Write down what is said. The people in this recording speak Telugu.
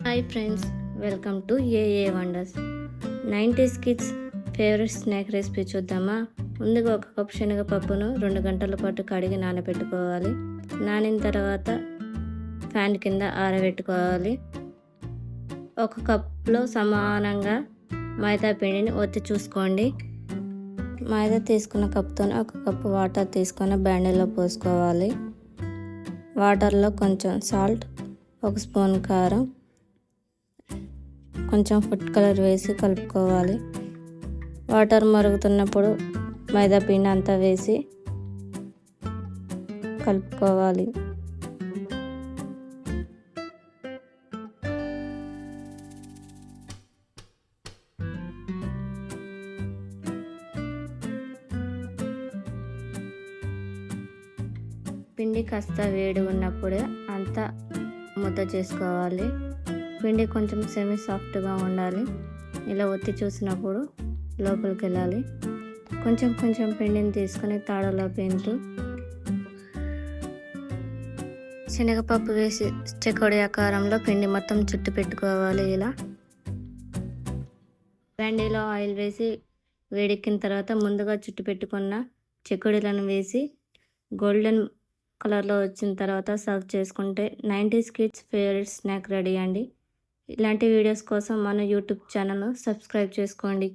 హాయ్ ఫ్రెండ్స్, వెల్కమ్ టు ఏఏ wonders. 90s kids favourite snack recipe చూద్దామా. ముందుగా ఒక కప్ శనగపప్పును 2 గంటల పాటు కడిగి నానబెట్టుకోవాలి. నానిన తర్వాత ఫ్యాన్ కింద ఆరబెట్టుకోవాలి. ఒక కప్లో సమానంగా మైదా పిండిని ఒత్తి చూసుకోండి. మైదా తీసుకున్న కప్తోనే ఒక కప్పు వాటర్ తీసుకొని బాండీలో పోసుకోవాలి. వాటర్లో కొంచెం సాల్ట్, 1 స్పూన్ కారం, కొంచెం ఫుడ్ కలర్ వేసి కలుపుకోవాలి. వాటర్ మరుగుతున్నప్పుడు మైదా పిండి అంతా వేసి కలుపుకోవాలి. పిండి కాస్త వేడి ఉన్నప్పుడే అంతా ముద్ద చేసుకోవాలి. పిండి కొంచెం సెమీ సాఫ్ట్గా ఉండాలి. ఇలా ఒత్తి చూసినప్పుడు లోపలికి వెళ్ళాలి. కొంచెం కొంచెం పిండిని తీసుకొని తాడలో పెంటూ శనగపప్పు వేసి చెకోడి ఆకారంలో పిండి మొత్తం చుట్టు పెట్టుకోవాలి. ఇలా బాండీలో ఆయిల్ వేసి వేడెక్కిన తర్వాత ముందుగా చుట్టు పెట్టుకున్న చెకోడీలను వేసి గోల్డెన్ కలర్లో వచ్చిన తర్వాత సర్వ్ చేసుకుంటే 90s kids favourite snack ready అండి. ఇలాంటి వీడియోస్ కోసం మన యూట్యూబ్ ఛానల్ను సబ్స్క్రైబ్ చేసుకోండి.